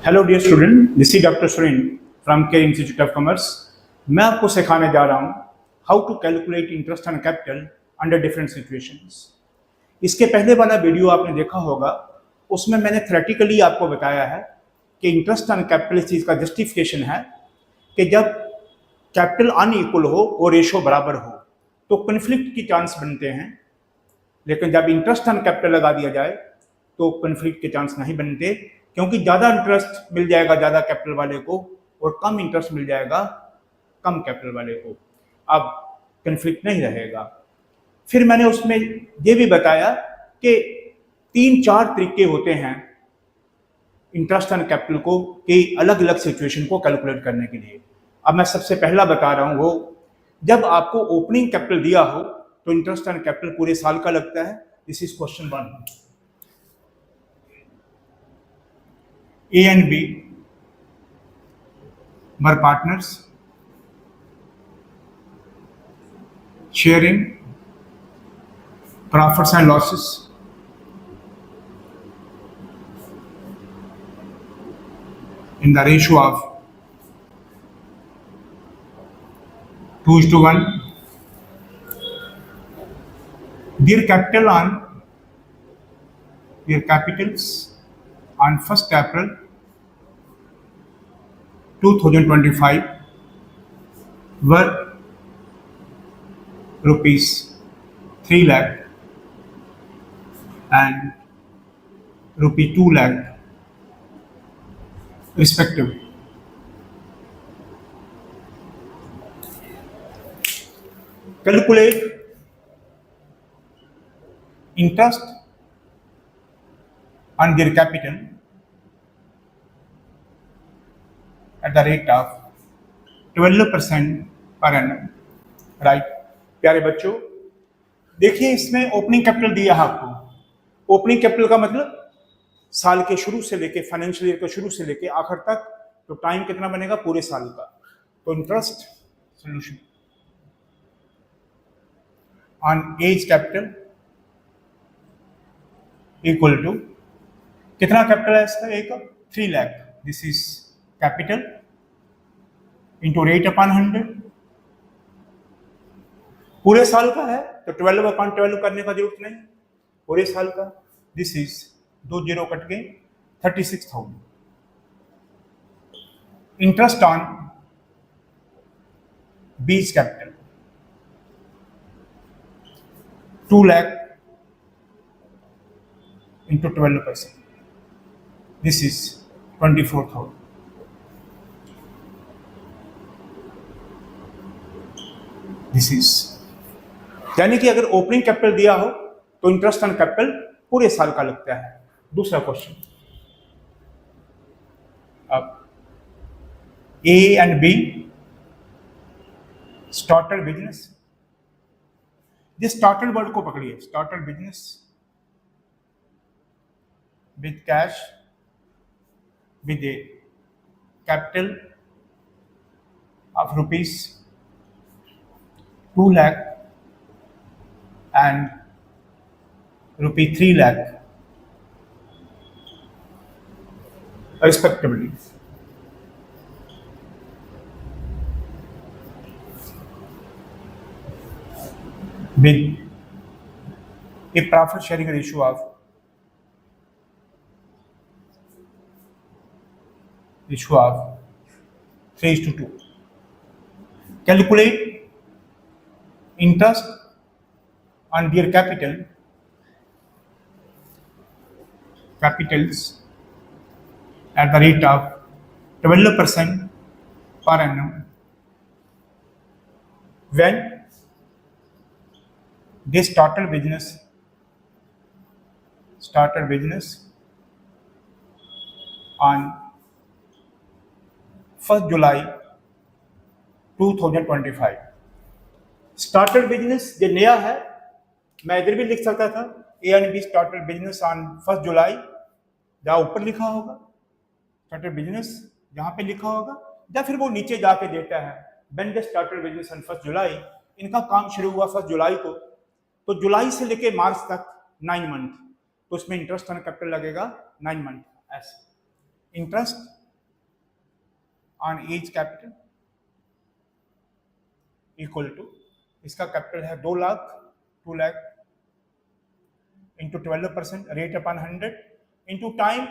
Hello dear student, this is doctor Suren from care institute of commerce. मैं आपको सिखाने जा रहा हूँ how to calculate interest on capital under different situations. इसके पहले वाला वीडियो आपने देखा होगा, उसमें मैंने थ्योरेटिकली आपको बताया है कि इंटरेस्ट ऑन कैपिटल इस चीज़ का जस्टिफिकेशन है कि जब कैपिटल अनइक्वल हो और रेशो बराबर हो तो कन्फ्लिक्ट की चांस बनते हैं, लेकिन जब इंटरेस्ट ऑन कैपिटल लगा दिया जाए तो कन्फ्लिक्ट के चांस नहीं बनते, क्योंकि ज़्यादा इंटरेस्ट मिल जाएगा ज़्यादा कैपिटल वाले को और कम इंटरेस्ट मिल जाएगा कम कैपिटल वाले को। अब कन्फ्लिक्ट नहीं रहेगा। फिर मैंने उसमें ये भी बताया कि 3-4 तरीके होते हैं इंटरेस्ट ऑन कैपिटल को कि अलग अलग सिचुएशन को कैलकुलेट करने के लिए। अब मैं सबसे पहला बता रहा हूँ वो, जब आपको ओपनिंग कैपिटल दिया हो तो इंटरेस्ट ऑन कैपिटल पूरे साल का लगता है। This is question 1। A and B were partners sharing profits and losses in the ratio of 2:1. Their capitals on 1st April 2025 were rupees 3 lakh and rupee 2 lakh respectively. Calculate interest on their capital at the rate of 12% per annum. Right प्यारे बच्चों, देखिए इसमें opening capital दिया है आपको। Opening capital का मतलब साल के शुरू से लेके फाइनेंशियल ईयर के शुरू से लेके आखिर तक, तो टाइम कितना बनेगा पूरे साल का। तो interest solution on as capital equal to कितना कैपिटल है इसका, एक 3 lakh. This is capital into rate upon 100। पूरे साल का है तो 12 अपॉन 12 करने का जरूरत नहीं, पूरे साल का। दिस इज 2 जीरो कट गए 36,000। इंटरेस्ट ऑन बीज capital 2 lakh into 12%। This is 24,000। This is यानी कि अगर ओपनिंग कैपिटल दिया हो तो इंटरेस्ट ऑन कैपिटल पूरे साल का लगता है। दूसरा क्वेश्चन, अब ए एंड बी स्टार्टेड बिजनेस। जिस स्टार्टेड वर्ड को पकड़िए, started business with cash with a capital of rupees 2 lakh and rupee 3 lakh respectively. With a profit sharing ratio of 3:2. Calculate interest on their capitals at the rate of 12% per annum when they started business on 1st July 2025। Started business जो नया है, मैं इधर भी लिख सकता था ए and be started business on 1st जुलाई, जहाँ ऊपर लिखा होगा स्टार्टेड बिजनेस जहाँ पे लिखा होगा, या फिर वो नीचे जाके देता है when they started business on 1st जुलाई। इनका काम शुरू हुआ 1st जुलाई को, तो जुलाई से लेके मार्च तक 9 मंथ, तो उसमें इंटरेस्ट ऑन कैपिटल लगेगा 9 मंथ ऐसे। Interest on as capital equal to, इसका कैपिटल है 2 lakh, 2 lakh into 12% rate upon 100 into time,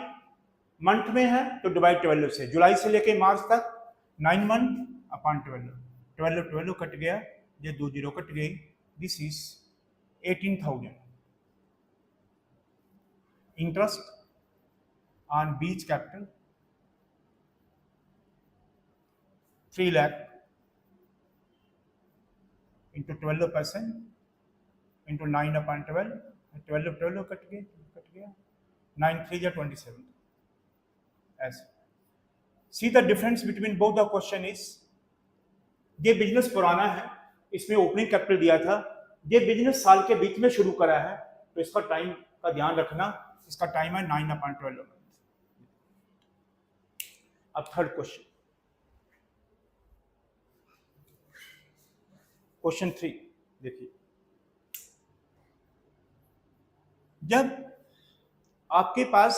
month में है तो डिवाइड 12 से, जुलाई से लेके मार्च तक 9 मंथ अपॉन 12, 12 कट गया, ये 2 जीरो कट गई, this is 18,000 interest on beach capital 3 lakh into 12% into 9 upon 12, 12 cut गया 9 3 या 27 ऐसे। See the difference between both the question is, ये बिजनेस पुराना है, इसमें ओपनिंग कैपिटल दिया था, ये बिजनेस साल के बीच में शुरू करा है, तो इसका टाइम का ध्यान रखना, इसका टाइम है 9 अपॉन 12। अब थर्ड क्वेश्चन, क्वेश्चन 3 देखिए, जब आपके पास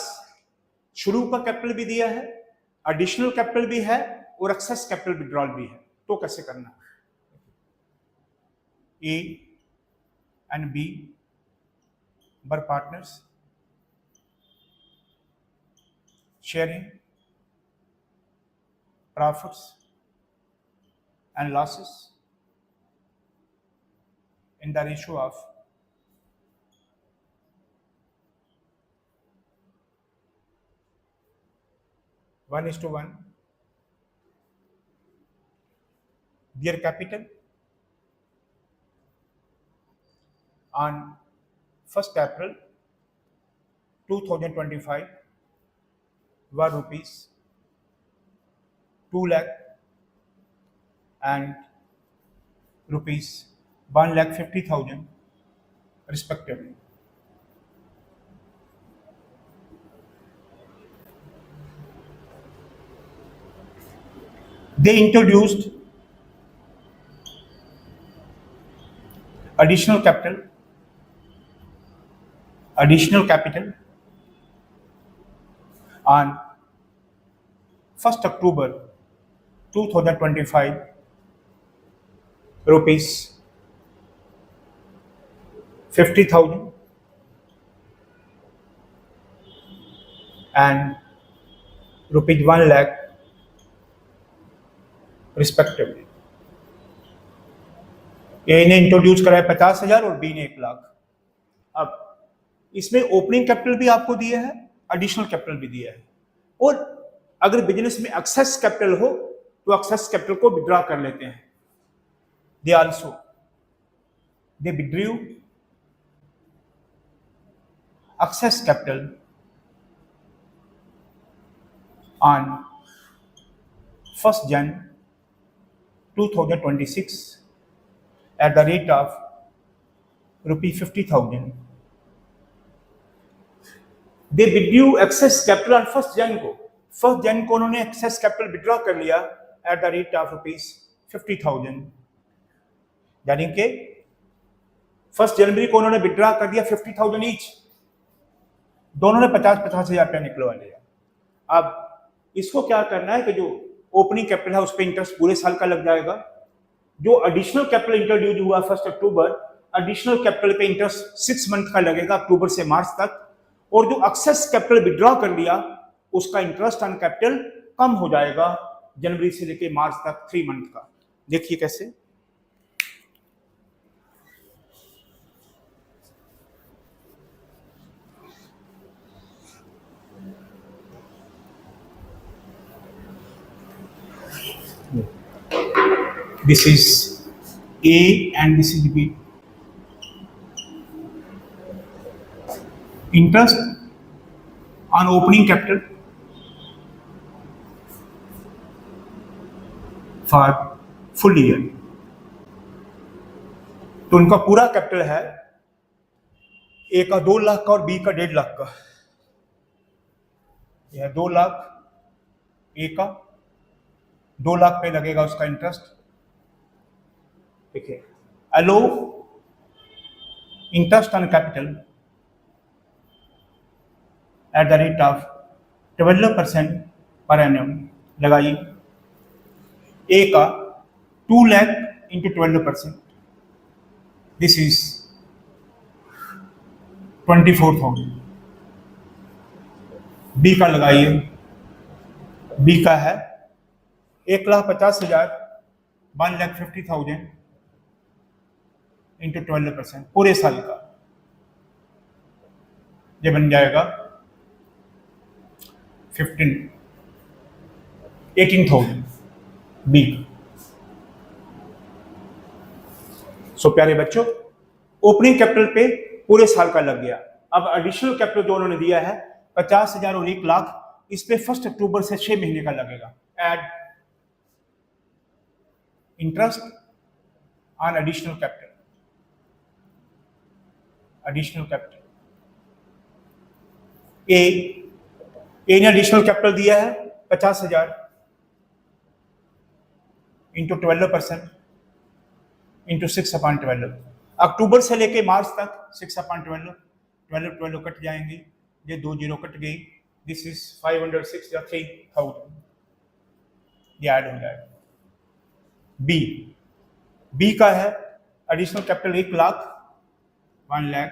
शुरू का कैपिटल भी दिया है, एडिशनल कैपिटल भी है और एक्सेस कैपिटल विड्रॉल भी है, तो कैसे करना है? A and B were partners sharing profits and losses in the ratio of 1:1. Their capital on 1st April 2025 were rupees 2 lakh and rupees 1,50,000 respectively. They introduced additional capital on 1st October 2025 rupees 50,000 and rupees 1 lakh respectively. A ने introduce कराया 50,000 और B ने 1 लाख। अब इसमें opening capital भी आपको दिया है, एडिशनल कैपिटल भी दिया है, और अगर बिजनेस में एक्सेस कैपिटल हो तो एक्सेस कैपिटल को विड्रॉ कर लेते हैं। They withdrew excess capital on 1st Jan 2026 at the rate of ₹50,000. They withdrew excess capital on 1st Jan को, 1st Jan को उन्होंने excess capital withdraw कर लिया at the rate of ₹50,000, यानी कि 1st जनवरी को उन्होंने विड्रॉ कर दिया 50,000 ईच, दोनों ने 50,000 रुपया निकलवा लिया। अब इसको क्या करना है कि जो ओपनिंग कैपिटल है उस पर इंटरेस्ट पूरे साल का लग जाएगा, जो एडिशनल कैपिटल इंट्रोड्यूस हुआ 1 अक्टूबर, एडिशनल कैपिटल पे इंटरेस्ट 6 मंथ का लगेगा, अक्टूबर से मार्च तक, और जो एक्सेस कैपिटल विड्रॉ कर लिया उसका इंटरेस्ट ऑन कैपिटल कम हो जाएगा जनवरी से लेकर मार्च तक 3 मंथ का। देखिए कैसे, this is A and this is B. Interest on opening capital for full year, तो उनका पूरा कैपिटल है, ए का 2 लाख का और बी का 1.5 लाख का। यह 2 लाख ए का, 2 लाख पे लगेगा उसका इंटरेस्ट। देखिए, allow interest on capital at the rate of 12% per annum लगाइए। ए का 2 lakh into 12%, this is 24,000। B का लगाइए, बी का है 1,50,000, 1,50,000 इंटू 12% पूरे साल का, ये बन जाएगा 18,000 बी का। सो प्यारे बच्चों, ओपनिंग कैपिटल पे पूरे साल का लग गया। अब एडिशनल कैपिटल जो उन्होंने दिया है 50,000 और 1 लाख, इस पे 1 अक्टूबर से 6 महीने का लगेगा। Add interest on additional capital, additional capital. A ने एडिशनल कैपिटल दिया है 50,000 इंटू 12% इंटू 6/12। अक्टूबर से लेके मार्च तक 6/12, 12 कट जाएंगे, ये 2 जीरो कट गई, दिस इज 506 या 3,000, ये ऐड हो जाएगा। बी का है additional capital 1 lakh, 1 lakh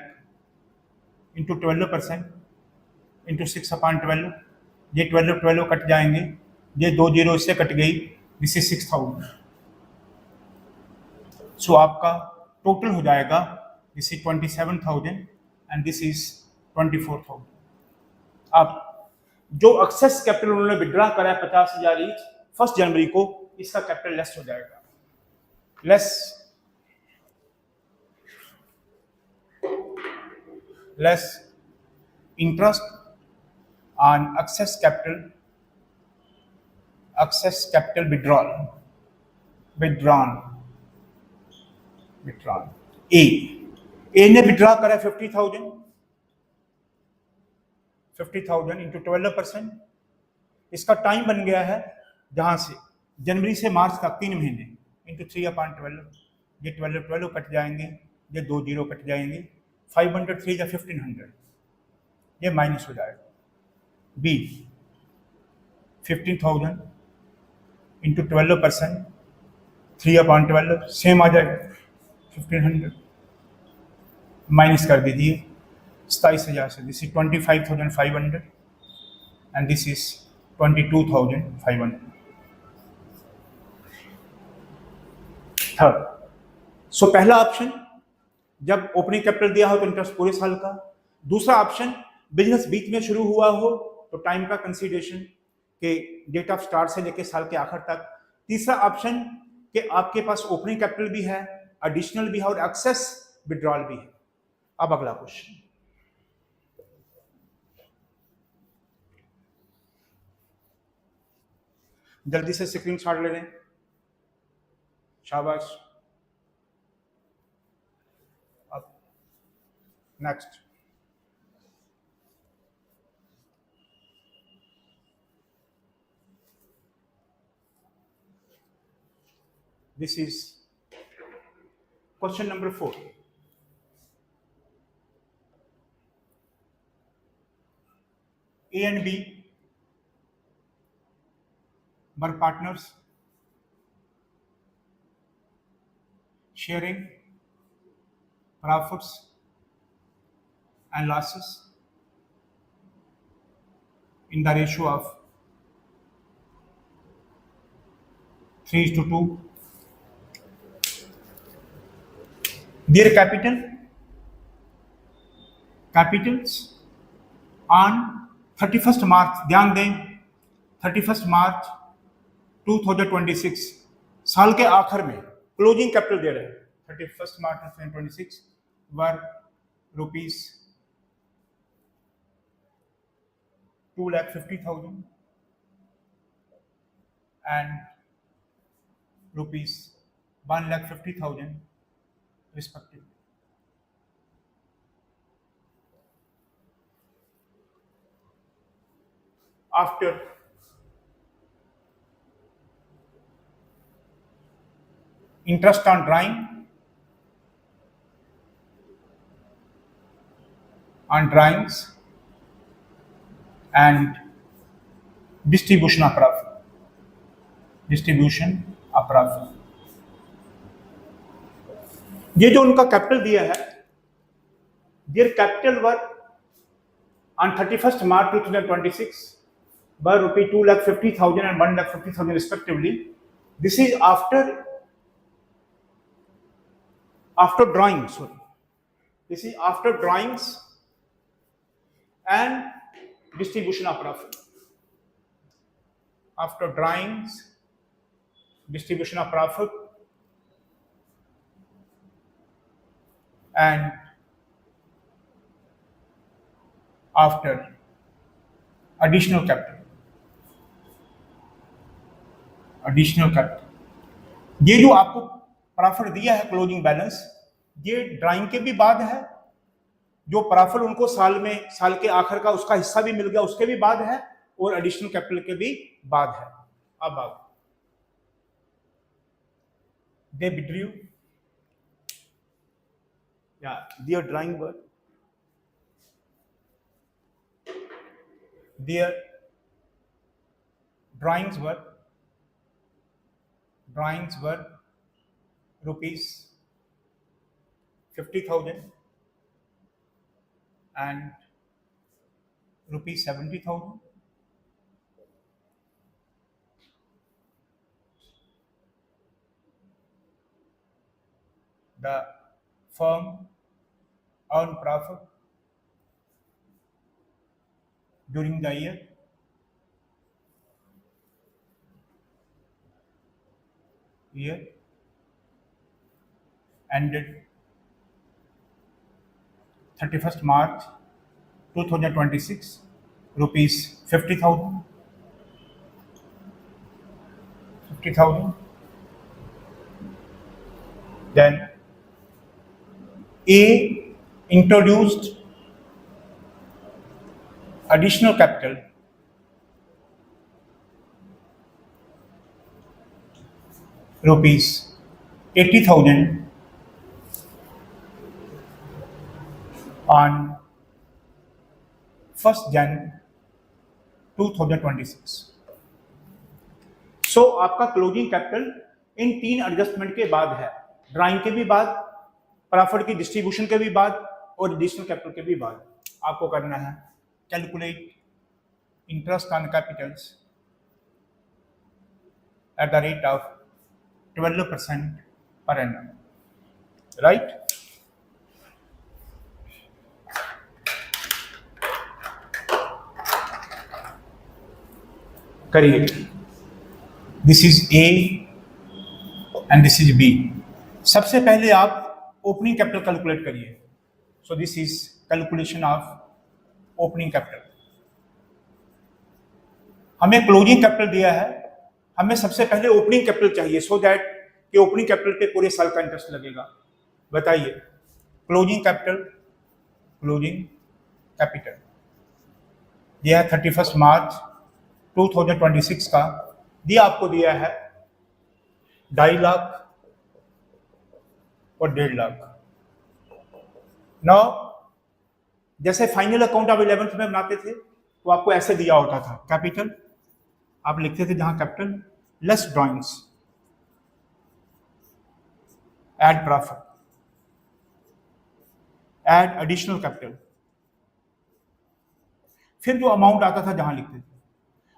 into 12% into 6/12, ये 12 कट जाएंगे, ये 2 जीरो इससे कट गई, दिस इज 6,000। सो आपका टोटल हो जाएगा, this is 27,000 and this is 24,000। अब जो एक्सेस कैपिटल उन्होंने विड्रॉ करा है 50,000 ईच 1 जनवरी को, इसका कैपिटल लेस हो जाएगा, less interest on excess capital withdrawn. A ने विड्रॉ करा 50,000 इंटू 12%, इसका टाइम बन गया है जहां से जनवरी से मार्च तक 3 महीने इंटू 3/12, ये 12 कट जाएंगे, ये 2 जीरो कट जाएंगे, 503 या 1500, ये माइनस हो जाएगा। बी 15,000 इंटू 12%, 3/12 सेम आ जाएगा 1500, माइनस कर दीजिए 27,000 से, this is 25,500 and this is 22,500। Third, so पहला ऑप्शन जब ओपनिंग कैपिटल दिया हो तो इंटरेस्ट पूरे साल का। दूसरा ऑप्शन बिजनेस बीच में शुरू हुआ हो तो टाइम का कंसीडरेशन के डेट ऑफ स्टार्ट से लेकर साल के आखिर तक। तीसरा ऑप्शन कि आपके पास ओपनिंग कैपिटल भी है, एडिशनल भी है और एक्सेस विड्रॉल भी है। अब अगला क्वेश्चन, जल्दी से स्क्रीनशॉट ले लें, शाबाश। अब next, this is question number 4. A and B were partners sharing profits and losses in the ratio of 3:2. Their capitals on 31st March, ध्यान दें 31st March 2026, साल के आखिर में क्लोजिंग कैपिटल दे रहे हैं 31st March 2026 were rupees 2,50,000 and rupees 1,50,000 respectively. After interest on drawings and distribution of profit, distribution of profit. ये जो उनका कैपिटल दिया है, their capital were on 31st March 2026 were rupee 2,50,000 and 1,50,000 respectively. This is after drawing, sorry. This is after drawings and distribution of profit. After drawings, distribution of profit, and after additional capital. Additional capital. ये जो आपको profit दिया है closing balance, ये drawing के भी बाद है, जो प्रॉफिट उनको साल में, साल के आखिर का उसका हिस्सा भी मिल गया उसके भी बाद है, और एडिशनल कैपिटल के भी बाद है। अब आप दे विड्रू या their drawing work, their drawings were rupees 50,000 and rupees 70,000. The firm earned profit during the year ended 31st March 2026, rupees 50,000. Then A introduced additional capital rupees 80,000 on 1st Jan 2026. सो आपका closing capital in 3 adjustment के बाद है, drawing के भी बाद, profit की distribution के भी बाद, और एडिशनल कैपिटल के भी बाद। आपको करना है calculate interest on capitals at the rate of 12% per annum, right? करिए, this is A and this is B. सबसे पहले आप ओपनिंग कैपिटल कैलकुलेट करिए। So this is calculation of opening capital. हमें क्लोजिंग कैपिटल दिया है, हमें सबसे पहले ओपनिंग कैपिटल चाहिए, सो दैट कि ओपनिंग कैपिटल पे पूरे साल का इंटरेस्ट लगेगा। बताइए, क्लोजिंग कैपिटल यह है 31st मार्च 2026 का, दिया आपको दिया है 2.5 लाख और 1.5 लाख। नौ, जैसे फाइनल अकाउंट आप 11th में बनाते थे तो आपको ऐसे दिया होता था, कैपिटल आप लिखते थे जहां capital less drawings, add profit, add additional capital, फिर जो अमाउंट आता था जहां लिखते थे।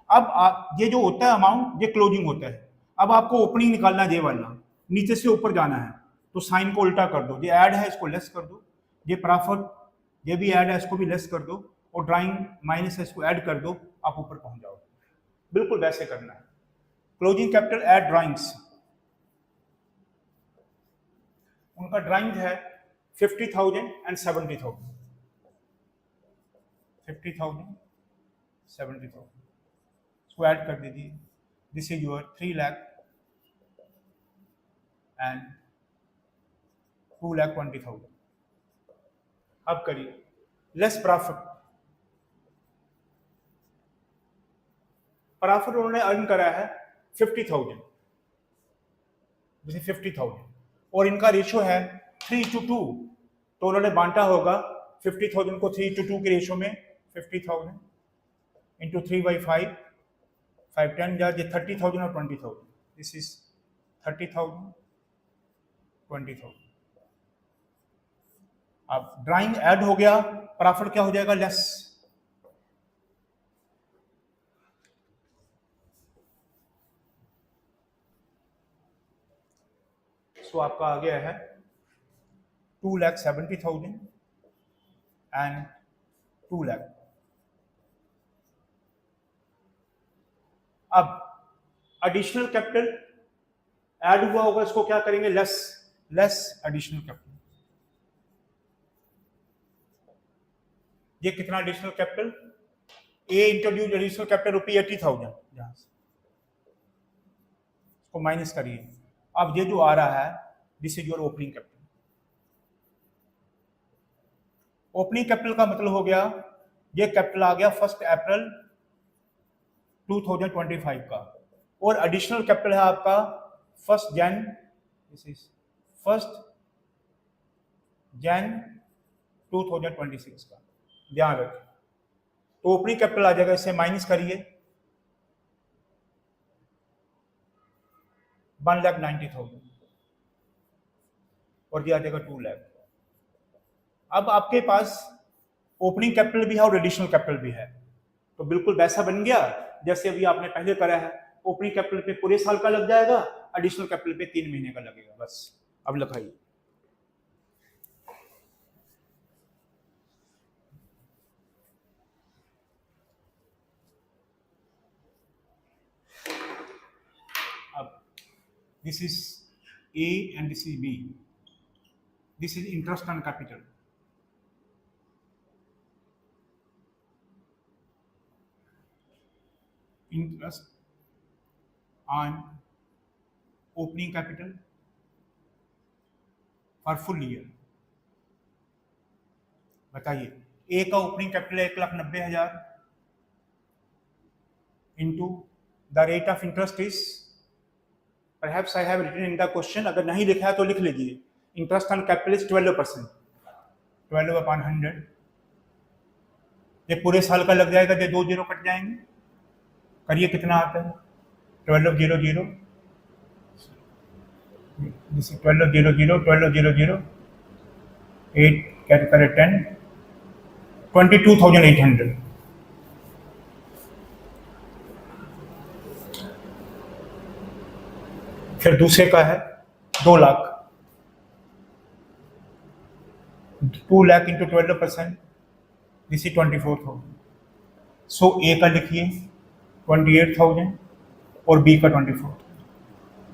अब आप ये जो होता है अमाउंट, ये क्लोजिंग होता है। अब आपको ओपनिंग निकालना है, ये वाला नीचे से ऊपर जाना है, तो साइन को उल्टा कर दो, ये ऐड है इसको लेस कर दो, ये प्रॉफिट ये भी ऐड है इसको भी लेस कर दो, और ड्राइंग माइनस है इसको ऐड कर दो, आप ऊपर पहुंच जाओ। बिल्कुल वैसे करना है। क्लोजिंग कैपिटल ऐड ड्राइंग्स, उनका ड्राइंग है 50,000 एंड 70,000, 50,000 70,000 इसको ऐड कर दीजिए। This is your 3 lakh and 2,20,000। अब करिए लेस प्रॉफिट। प्रॉफिट उन्होंने अर्न करा है 50,000, जैसे 50,000, और इनका रेशियो है 3:2, तो उन्होंने बांटा होगा 50,000 को 3:2 के रेशियो में, 50,000 इंटू 3/5 5 10 जा 30,000 और 20,000, दिस इज 30,000 20,000। अब ड्राइंग ऐड हो गया, प्रॉफिट क्या हो जाएगा, लेस। सो आपका आ गया है 2,70,000 एंड 2 लाख। अब एडिशनल कैपिटल ऐड हुआ होगा, इसको क्या करेंगे, लेस एडिशनल कैपिटल। ये कितना additional capital, A introduce additional capital rupee 80,000, यहां से इसको माइनस करिए। अब ये जो आ रहा है this is your opening capital. Opening capital का मतलब हो गया, ये कैपिटल आ गया 1 अप्रैल 2025 का, और एडिशनल कैपिटल है आपका 1 जन, दिस इज 1 जन 2026 का, ध्यान रखें। तो ओपनिंग कैपिटल आ जाएगा, इसे माइनस करिए 1,90,000 और ये आ जाएगा 2 लाख। अब आपके पास ओपनिंग कैपिटल भी है और एडिशनल कैपिटल भी है, तो बिल्कुल वैसा बन गया जैसे अभी आपने पहले करा है। ओपनिंग कैपिटल पे पूरे साल का लग जाएगा, एडिशनल कैपिटल पे 3 महीने का लगेगा, बस। अब लिखाइए, अब this is A and this is B, this is interest on capital. Interest on opening capital for full year. बताइए, ए का opening capital 1,90,000 into the rate of interest is, perhaps I have written in the question, अगर नहीं लिखा है तो लिख लीजिए, interest on capital is 12%, 12/100। ये पूरे साल का लग जाएगा, ये 2 जीरो कट जाएंगे, करिए कितना आता है, 12,00,00, 12,00,00, 12,00,00, 8 कैरी करे 10, 22,800। फिर दूसरे का है 2 lakh, 2 lakh into 12%, this is 24,000। सो ए का लिखिए 28,000 और बी का 24,000।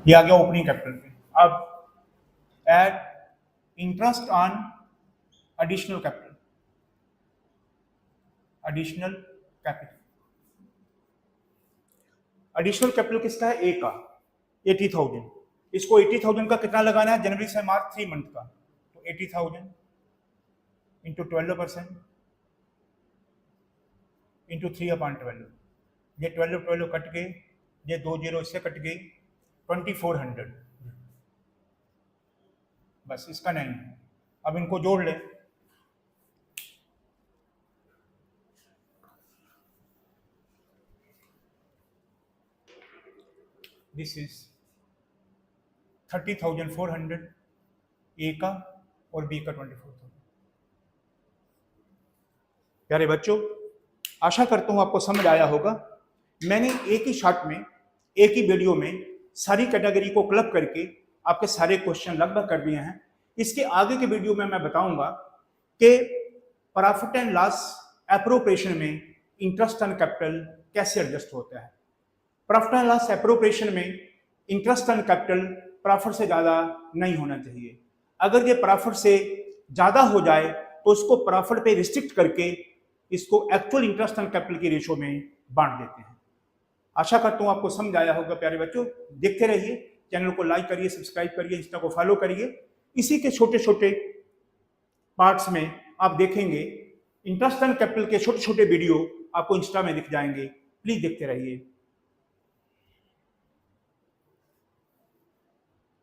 ये आ गया ओपनिंग कैपिटल पे। अब add interest on additional capital, additional capital, additional capital किसका है, ए का, 80,000। इसको 80,000 का कितना लगाना है, जनवरी से मार्च 3 मंथ का, तो 80,000 इंटू 12% इंटू 3/12, ये 12 कट गए, ये 2 जीरो इससे कट गई, 2400, बस इसका नहीं है। अब इनको जोड़ ले, दिस इज 30,400 ए का और बी का 24,000। प्यारे बच्चों, आशा करता हूं आपको समझ आया होगा। मैंने एक ही शॉट में, एक ही वीडियो में सारी कैटेगरी को क्लब करके आपके सारे क्वेश्चन लगभग कर दिए हैं। इसके आगे के वीडियो में मैं बताऊंगा कि प्रॉफिट एंड लॉस एप्रोप्रिएशन में इंटरेस्ट ऑन कैपिटल कैसे एडजस्ट होता है। प्रॉफिट एंड लॉस एप्रोप्रिएशन में इंटरेस्ट ऑन कैपिटल प्रॉफिट से ज़्यादा नहीं होना चाहिए। अगर ये प्रॉफिट से ज़्यादा हो जाए तो उसको प्रॉफिट पे रिस्ट्रिक्ट करके इसको एक्चुअल इंटरेस्ट ऑन कैपिटल की रेशो में बांट देते हैं। आशा करता हूँ आपको समझ आया होगा। प्यारे बच्चों, देखते रहिए, चैनल को लाइक करिए, सब्सक्राइब करिए, इंस्टा को फॉलो करिए। इसी के छोटे छोटे पार्ट्स में आप देखेंगे इंटरेस्ट ऑन कैपिटल के छोटे छोटे वीडियो आपको इंस्टा में दिख जाएंगे। प्लीज देखते रहिए।